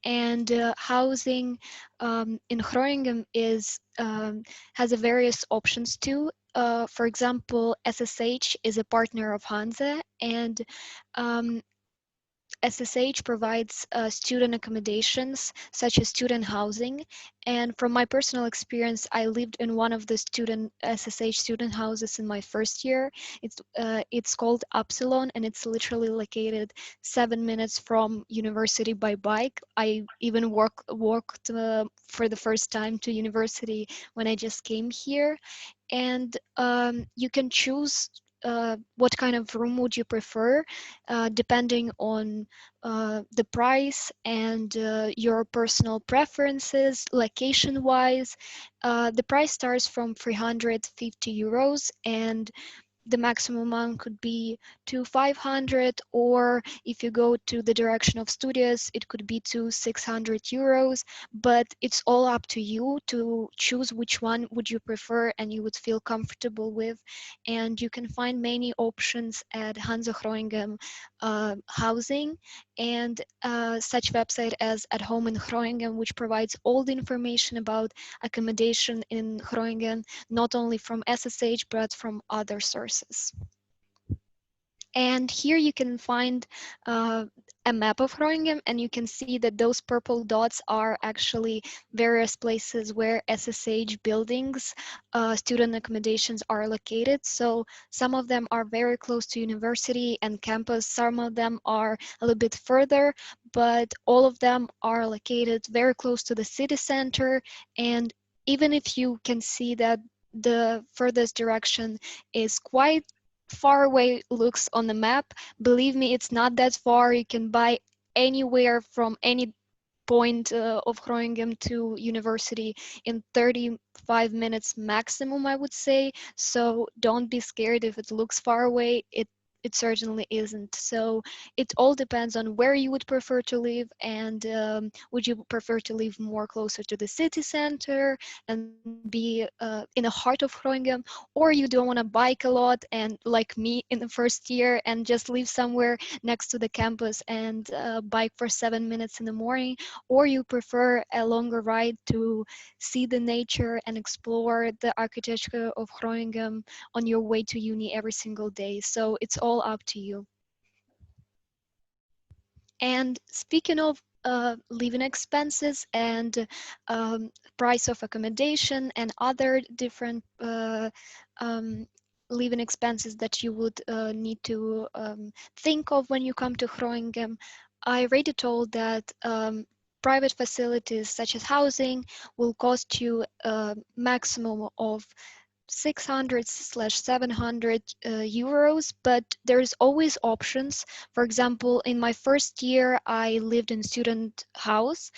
And housing in Groningen is has a various options too. For example, SSH is a partner of Hanze, and um, SSH provides student accommodations such as student housing. And from my personal experience, I lived in one of the student SSH student houses in my first year. It's called Upsilon, and it's literally located 7 minutes from university by bike. I even walked for the first time to university when I just came here. And you can choose what kind of room would you prefer, depending on the price and your personal preferences, location wise. The price starts from 350 euros, and the maximum amount could be to 500, or if you go to the direction of studios, it could be to 600 euros. But it's all up to you to choose which one would you prefer and you would feel comfortable with. And you can find many options at Hanze Groningen housing, and such website as At Home in Groningen, which provides all the information about accommodation in Groningen, not only from SSH but from other sources. And here you can find a map of Groningen, and you can see that those purple dots are actually various places where SSH buildings, student accommodations are located. So some of them are very close to university and campus, some of them are a little bit further, but all of them are located very close to the city center. And even if you can see that the furthest direction is quite far away looks on the map, believe me, it's not that far. You can buy anywhere from any point of Groningen to university in 35 minutes maximum, I would say. So don't be scared if it looks far away. It certainly isn't. So it all depends on where you would prefer to live, and would you prefer to live more closer to the city center and be in the heart of Groningen, or you don't want to bike a lot and like me in the first year and just live somewhere next to the campus and bike for 7 minutes in the morning, or you prefer a longer ride to see the nature and explore the architecture of Groningen on your way to uni every single day. So it's all up to you. And speaking of living expenses and price of accommodation and other different um, living expenses that you would need to think of when you come to Groningen, I already told that private facilities such as housing will cost you a maximum of 600/700 euros, but there's always options. For example, in my first year, I lived in student house,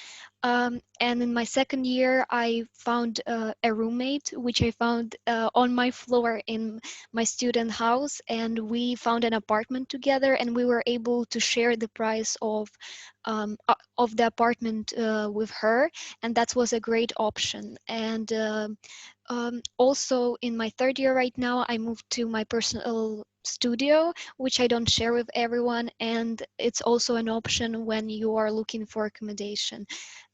and in my second year, I found a roommate, which I found on my floor in my student house, and we found an apartment together, and we were able to share the price of the apartment with her, and that was a great option. And also in my third year right now, I moved to my personal studio, which I don't share with everyone, and it's also an option when you are looking for accommodation.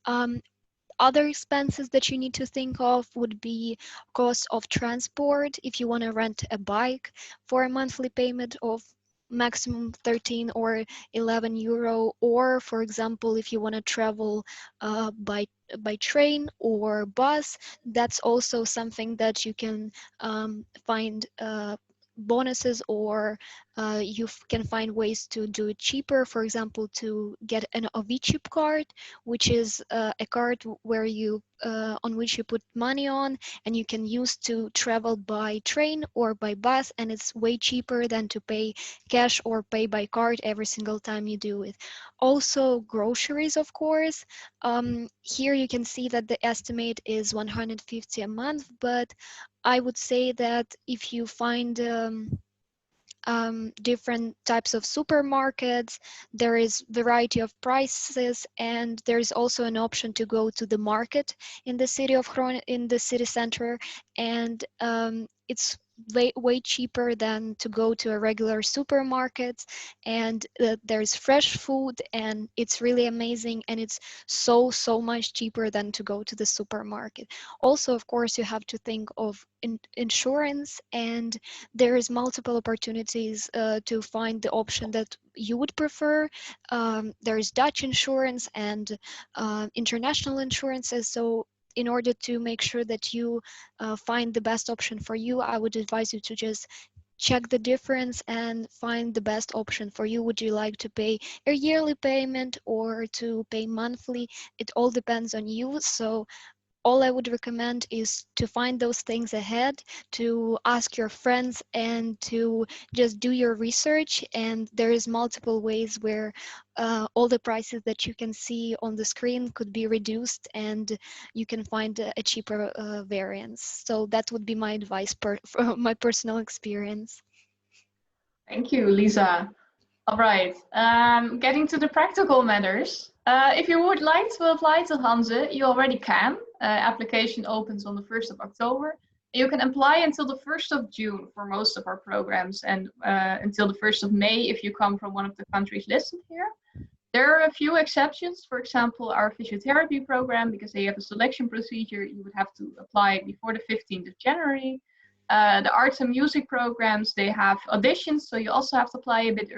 Um, Other expenses that you need to think of would be cost of transport if you want to rent a bike for a monthly payment of maximum 13 or 11 euro, or for example if you want to travel by train or bus, that's also something that you can find bonuses, or can find ways to do it cheaper. For example, to get an OV-chip card, which is a card where you on which you put money on, and you can use to travel by train or by bus, and it's way cheaper than to pay cash or pay by card every single time you do it. Also, groceries, of course. Here you can see that the estimate is 150 a month, but I would say that if you find different types of supermarkets, there is variety of prices, and there is also an option to go to the market in the city of Groningen, in the city center, and it's way cheaper than to go to a regular supermarket, and there's fresh food, and it's really amazing, and it's so much cheaper than to go to the supermarket. Also, of course, you have to think of insurance, and there is multiple opportunities to find the option that you would prefer. There is Dutch insurance and international insurances. So in order to make sure that you find the best option for you, I would advise you to just check the difference and find the best option for you. Would you like to pay a yearly payment or to pay monthly? It all depends on you. So all I would recommend is to find those things ahead, to ask your friends, and to just do your research. And there is multiple ways where all the prices that you can see on the screen could be reduced, and you can find a cheaper variance. So that would be my advice from my personal experience. Thank you, Lisa. All right, getting to the practical matters. If you would like to apply to Hanze, you already can. Application opens on the 1st of October. You can apply until the 1st of June for most of our programs, and until the 1st of May if you come from one of the countries listed here. There are a few exceptions. For example, our physiotherapy program, because they have a selection procedure, you would have to apply before the 15th of January. The arts and music programs, they have auditions, so you also have to apply a bit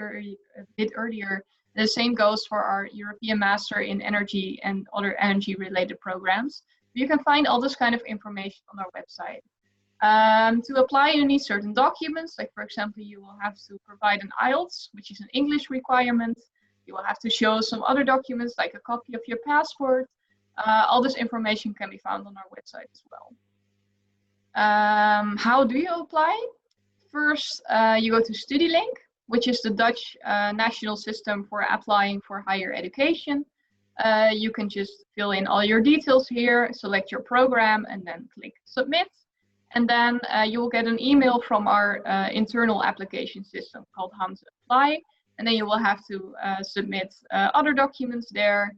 earlier. The same goes for our European Master in Energy and other energy-related programs. You can find all this kind of information on our website. To apply, you need certain documents, like for example, you will have to provide an IELTS, which is an English requirement. You will have to show some other documents, like a copy of your passport. All this information can be found on our website as well. How do you apply? First, you go to StudyLink, which is the Dutch national system for applying for higher education. You can just fill in all your details here, select your program, and then click submit. And then you will get an email from our internal application system called Hanze Apply. And then you will have to submit other documents there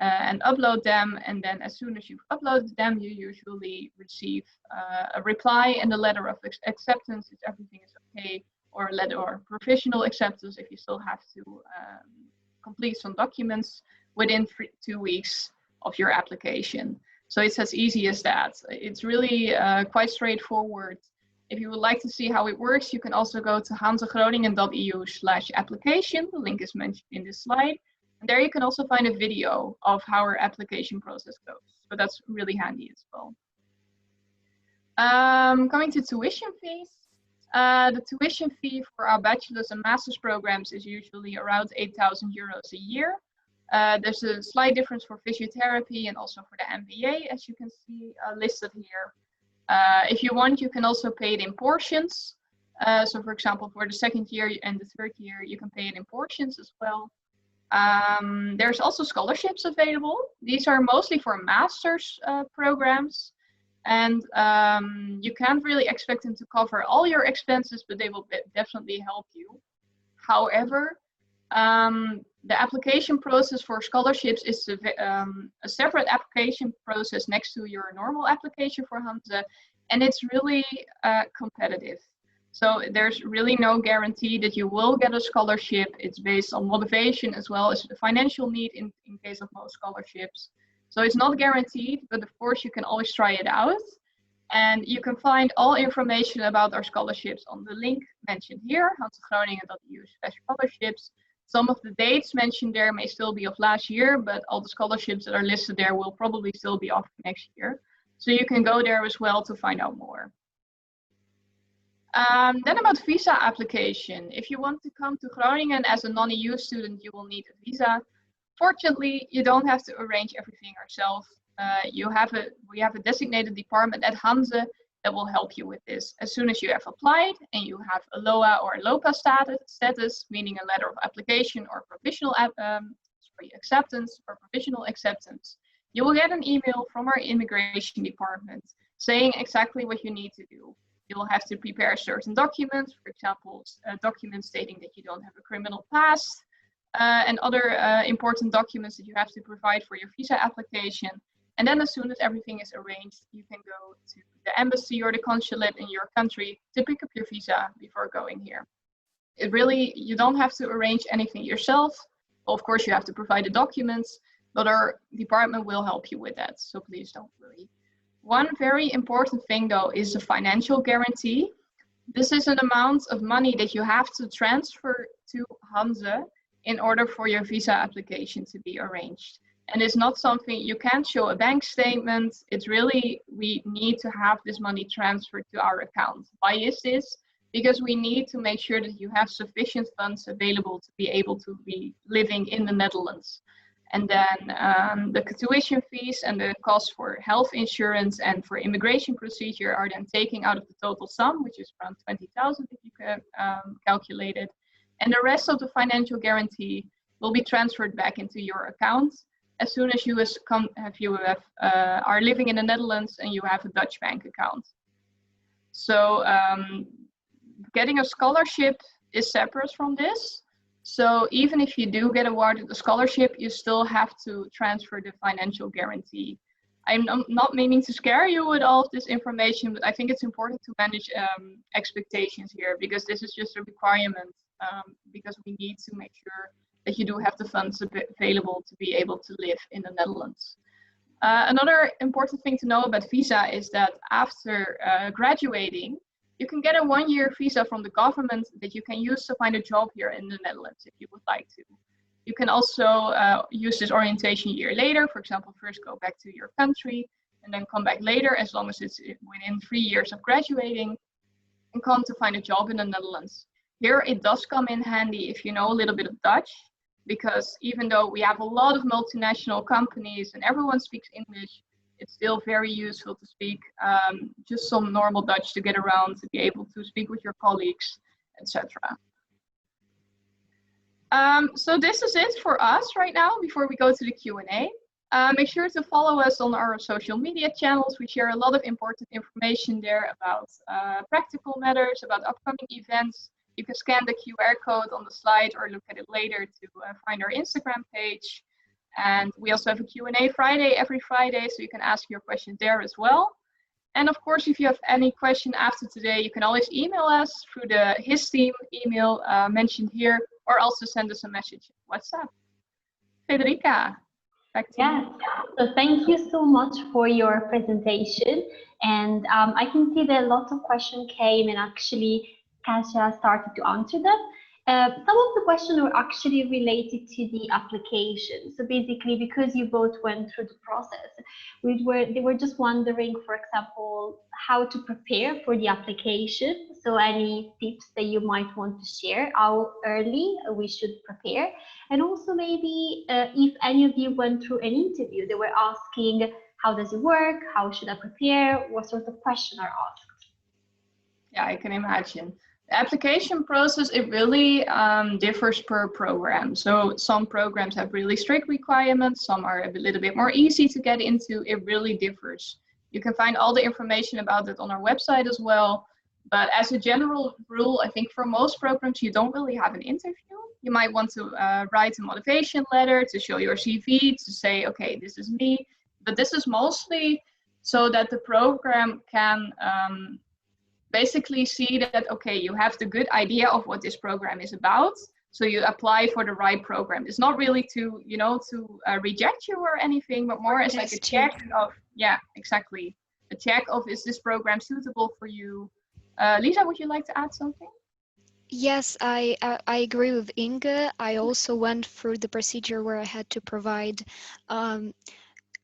and upload them. And then as soon as you've uploaded them, you usually receive a reply and a letter of acceptance if everything is okay, or a letter or provisional acceptance if you still have to complete some documents within 2 weeks of your application. So it's as easy as that. It's really quite straightforward. If you would like to see how it works, you can also go to hanzegroningen.eu/application. The link is mentioned in this slide. And there you can also find a video of how our application process goes. So that's really handy as well. Coming to tuition fees. The tuition fee for our bachelor's and master's programs is usually around 8,000 euros a year. There's a slight difference for physiotherapy and also for the MBA, as you can see listed here. If you want, you can also pay it in portions. So for example, for the second year and the third year, you can pay it in portions as well. There's also scholarships available. These are mostly for master's programs. And you can't really expect them to cover all your expenses, but they will definitely help you. However, the application process for scholarships is a separate application process next to your normal application for Hanze, and it's really competitive. So there's really no guarantee that you will get a scholarship. It's based on motivation as well as the financial need in case of most scholarships. So it's not guaranteed, but of course you can always try it out. And you can find all information about our scholarships on the link mentioned here, hanzegroningen.eu/scholarships. Some of the dates mentioned there may still be of last year, but all the scholarships that are listed there will probably still be offered next year. So you can go there as well to find out more. Then about visa application. If you want to come to Groningen as a non-EU student, you will need a visa. Fortunately, you don't have to arrange everything yourself. We have a designated department at Hanze that will help you with this. As soon as you have applied and you have a LOA or LOPA status, meaning a letter of application or provisional acceptance or provisional acceptance, you will get an email from our immigration department saying exactly what you need to do. You will have to prepare certain documents, for example, documents stating that you don't have a criminal past, and other important documents that you have to provide for your visa application. And then as soon as everything is arranged, you can go to the embassy or the consulate in your country to pick up your visa before going here. You don't have to arrange anything yourself. Of course, you have to provide the documents, but our department will help you with that. So please don't worry. One very important thing though is a financial guarantee. This is an amount of money that you have to transfer to Hanze in order for your visa application to be arranged. And it's not something you can't show a bank statement. It's really, we need to have this money transferred to our account. Why is this? Because we need to make sure that you have sufficient funds available to be able to be living in the Netherlands. And then the tuition fees and the cost for health insurance and for immigration procedure are then taken out of the total sum, which is around 20,000 if you can calculate it. And the rest of the financial guarantee will be transferred back into your account as soon as you are living in the Netherlands and you have a Dutch bank account. So getting a scholarship is separate from this. So even if you do get awarded a scholarship, you still have to transfer the financial guarantee. I'm not meaning to scare you with all of this information, but I think it's important to manage expectations here, because this is just a requirement, because we need to make sure that you do have the funds available to be able to live in the Netherlands. Another important thing to know about visa is that after graduating, you can get a one-year visa from the government that you can use to find a job here in the Netherlands if you would like to. You can also use this orientation a year later. For example, first go back to your country and then come back later, as long as it's within 3 years of graduating, and come to find a job in the Netherlands. Here it does come in handy if you know a little bit of Dutch, because even though we have a lot of multinational companies and everyone speaks English, it's still very useful to speak just some normal Dutch to get around, to be able to speak with your colleagues, etc. So this is it for us right now before we go to the Q&A. Make sure to follow us on our social media channels. We share a lot of important information there about practical matters, about upcoming events. You can scan the QR code on the slide or look at it later to find our Instagram page. And we also have a Q&A Friday every Friday, so you can ask your questions there as well. And of course, if you have any question after today, you can always email us through the HIS team email mentioned here, or also send us a message on WhatsApp. Federica, back to you. So thank you so much for your presentation. And I can see that lots of questions came, and actually Kasia started to answer them. Some of the questions were actually related to the application. So basically, because you both went through the process, they were just wondering, for example, how to prepare for the application. So any tips that you might want to share, how early we should prepare, and also maybe if any of you went through an interview, they were asking, how does it work? How should I prepare? What sort of questions are asked? Yeah, I can imagine. The application process, it really differs per program. So some programs have really strict requirements, some are a little bit more easy to get into. It really differs. You can find all the information about it on our website as well. But as a general rule, I think for most programs, you don't really have an interview. You might want to write a motivation letter to show your CV, to say, okay, this is me. But this is mostly so that the program can basically see that, okay, you have the good idea of what this program is about, so you apply for the right program. It's not really to, to reject you or anything, but more as like a check of, yeah, exactly. A check of, is this program suitable for you? Lisa, would you like to add something? Yes, I agree with Inge. I also went through the procedure where I had to provide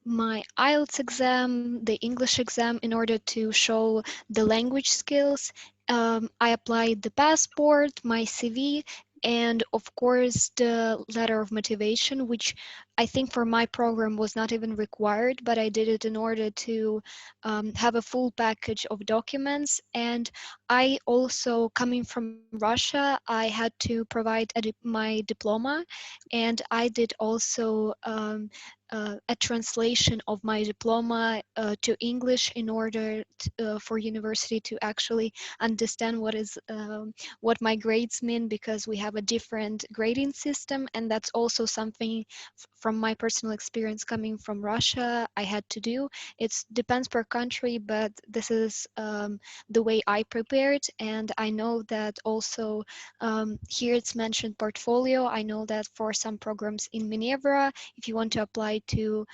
my IELTS exam, the English exam, in order to show the language skills. I applied the passport, my CV, and of course the letter of motivation, which I think for my program was not even required, but I did it in order to have a full package of documents. And I also, coming from Russia, I had to provide my diploma, and I did also a translation of my diploma to English in order for university to actually understand what my grades mean, because we have a different grading system, and that's also something from my personal experience coming from Russia I had to do. It depends per country, but this is the way I prepared. And I know that also here it's mentioned portfolio. I know that for some programs in Minerva, if you want to apply to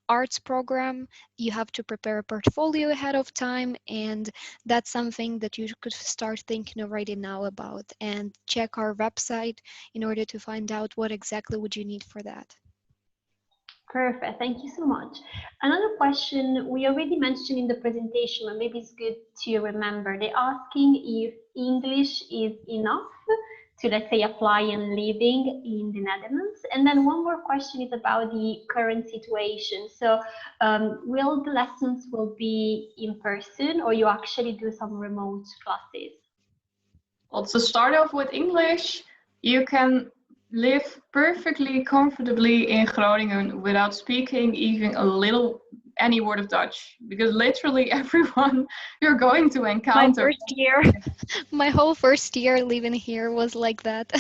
arts program, you have to prepare a portfolio ahead of time, and that's something that you could start thinking already now about, and check our website in order to find out what exactly would you need for that. Perfect, thank you so much. Another question we already mentioned in the presentation, but maybe it's good to remember. They're asking if English is enough to, let's say, apply and living in the Netherlands. And then one more question is about the current situation. So will the lessons will be in person, or you actually do some remote classes? Well, to start off with English, you can live perfectly comfortably in Groningen without speaking even any word of Dutch, because literally everyone you're going to encounter. My first year, my whole first year living here was like that.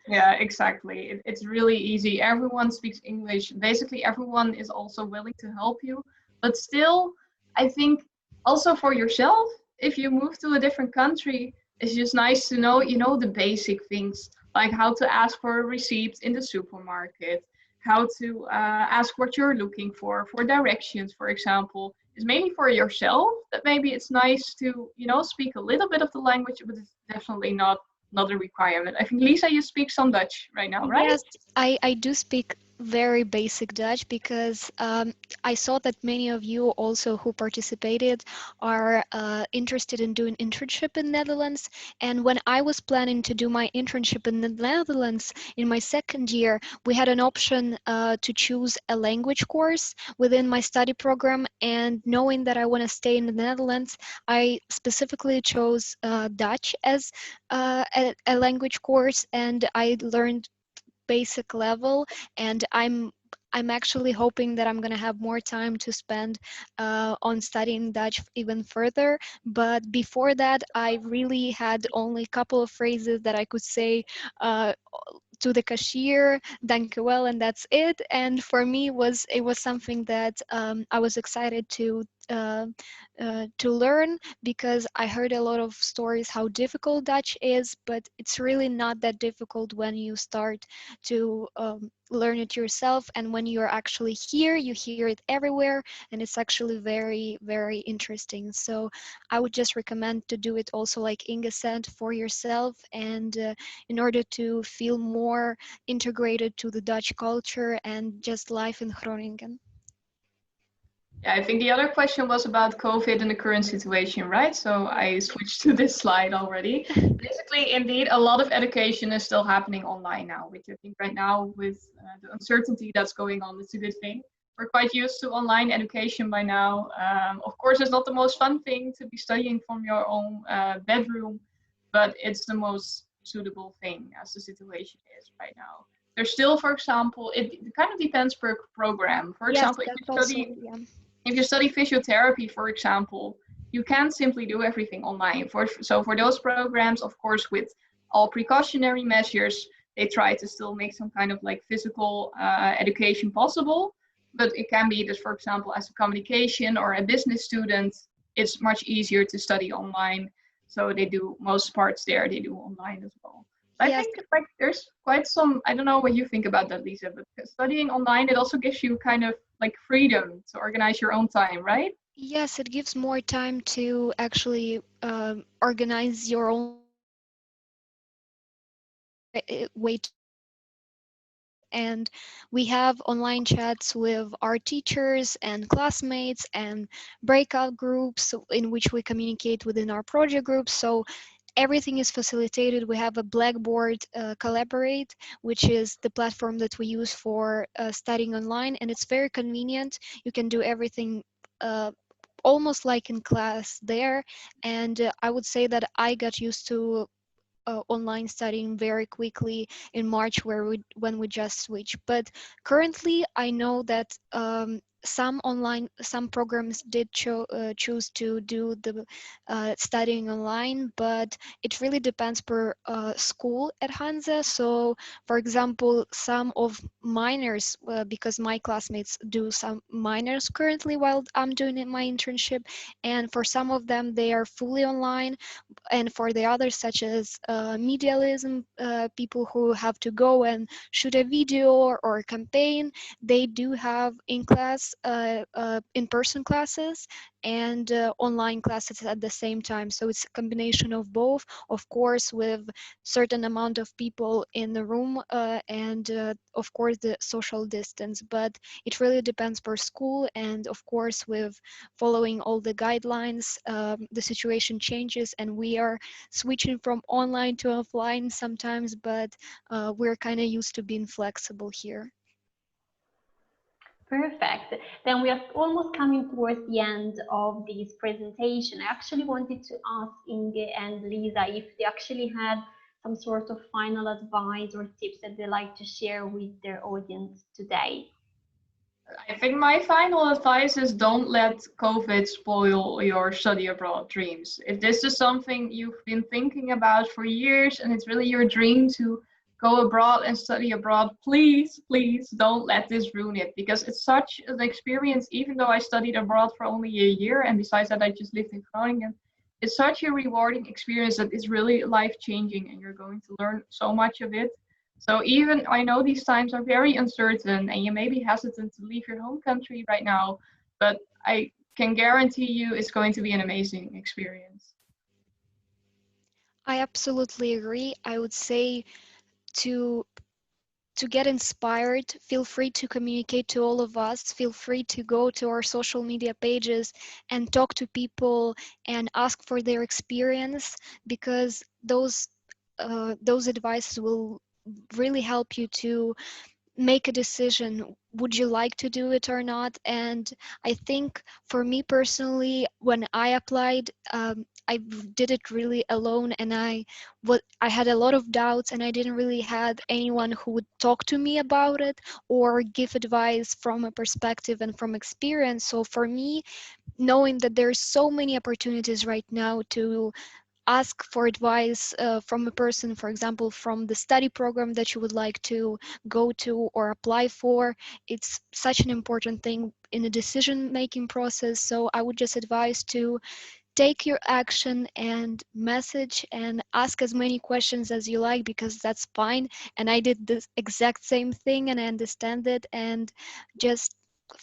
Yeah, exactly. It's really easy. Everyone speaks English. Basically, everyone is also willing to help you. But still, I think also for yourself, if you move to a different country, it's just nice to know, the basic things, like how to ask for a receipt in the supermarket, how to ask what you're looking for directions, for example. It's mainly for yourself that maybe it's nice to, speak a little bit of the language, but it's definitely not a requirement. I think, Lisa, you speak some Dutch right now, right? Yes, I do speak very basic Dutch, because I saw that many of you also who participated are interested in doing internship in Netherlands. And when I was planning to do my internship in the Netherlands in my second year, we had an option to choose a language course within my study program. And knowing that I want to stay in the Netherlands, I specifically chose Dutch as a language course, and I learned basic level, and I'm actually hoping that I'm gonna have more time to spend on studying Dutch even further. But before that, I really had only a couple of phrases that I could say uh, to the cashier, dankjewel, and that's it. And for me, it was something that I was excited to to learn, because I heard a lot of stories how difficult Dutch is, but it's really not that difficult when you start to learn it yourself. And when you're actually here, you hear it everywhere, and it's actually very, very interesting. So I would just recommend to do it also, like Inga said, for yourself, and in order to feel more integrated to the Dutch culture and just life in Groningen. Yeah, I think the other question was about COVID and the current situation, right? So I switched to this slide already. Basically, indeed, a lot of education is still happening online now, which I think right now with the uncertainty that's going on, it's a good thing. We're quite used to online education by now. Of course, it's not the most fun thing to be studying from your own bedroom, but it's the most suitable thing as the situation is right now. There's still, for example, it kind of depends per program. For Yes, example, that's also, yeah. if you study physiotherapy, for example, you can't simply do everything online. So for those programs, of course, with all precautionary measures, they try to still make some kind of like physical education possible. But it can be just, for example, as a communication or a business student, it's much easier to study online. So they do most parts there, they do online as well. I Yes, think like there's quite some, I don't know what you think about that, Lisa, but studying online, it also gives you kind of like freedom to organize your own time, right? yes, it gives more time to actually organize your own way to, and we have online chats with our teachers and classmates and breakout groups in which we communicate within our project groups. So everything is facilitated. We have a Blackboard Collaborate, which is the platform that we use for studying online, and it's very convenient. You can do everything almost like in class there, and I would say that I got used to online studying very quickly in March, when we just switched. But currently, I know that some programs did choose to do the studying online, but it really depends per school at Hanze. So, for example, some of minors, because my classmates do some minors currently while I'm doing my internship, and for some of them, they are fully online, and for the others, such as medialism, people who have to go and shoot a video or a campaign, they do have in-person classes and online classes at the same time. So it's a combination of both, of course, with certain amount of people in the room, and of course the social distance. But it really depends per school, and of course with following all the guidelines, the situation changes, and we are switching from online to offline sometimes, but we're kind of used to being flexible here. Perfect. Then we are almost coming towards the end of this presentation. I actually wanted to ask Inge and Lisa if they actually had some sort of final advice or tips that they like to share with their audience today. I think my final advice is don't let COVID spoil your study abroad dreams. If this is something you've been thinking about for years and it's really your dream to go abroad and study abroad, please, please don't let this ruin it, because it's such an experience. Even though I studied abroad for only a year, and besides that, I just lived in Groningen, it's such a rewarding experience that is really life changing, and you're going to learn so much of it. So even I know these times are very uncertain and you may be hesitant to leave your home country right now, but I can guarantee you it's going to be an amazing experience. I absolutely agree. I would say to get inspired, feel free to communicate to all of us. Feel free to go to our social media pages and talk to people and ask for their experience, because those advices will really help you to make a decision. Would you like to do it or not? And I think for me personally, when I applied, I did it really alone, and I had a lot of doubts, and I didn't really had anyone who would talk to me about it or give advice from a perspective and from experience. So for me, knowing that there's so many opportunities right now to ask for advice from a person, for example, from the study program that you would like to go to or apply for. It's such an important thing in the decision making process. So I would just advise to take your action and message and ask as many questions as you like, because that's fine. And I did the exact same thing and I understand it. And just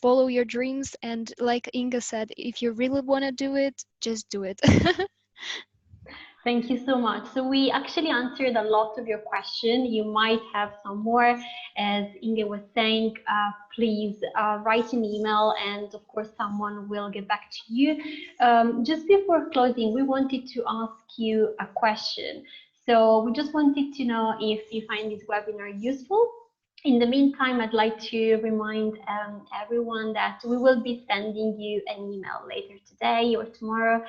follow your dreams. And like Inga said, if you really want to do it, just do it. Thank you so much. So we actually answered a lot of your question. You might have some more. As Inge was saying, please write an email, and of course someone will get back to you. Just before closing, we wanted to ask you a question. So we just wanted to know if you find this webinar useful. In the meantime, I'd like to remind everyone that we will be sending you an email later today or tomorrow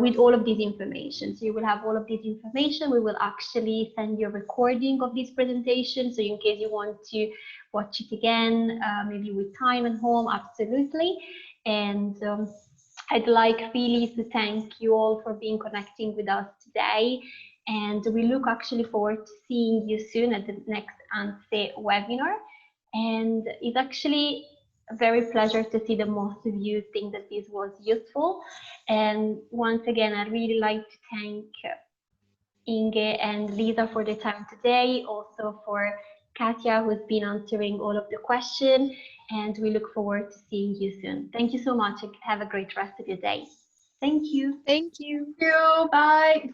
with all of this information. So you will have all of this information. We will actually send you a recording of this presentation. So in case you want to watch it again, maybe with time at home, absolutely. And I'd like really to thank you all for being connecting with us today. And we look actually forward to seeing you soon at the next Hanze webinar. And it's actually a very pleasure to see that most of you think that this was useful. And once again, I'd really like to thank Inge and Lisa for their time today, also for Katja, who's been answering all of the questions. And we look forward to seeing you soon. Thank you so much and have a great rest of your day. Thank you. Thank you. Thank you. Bye.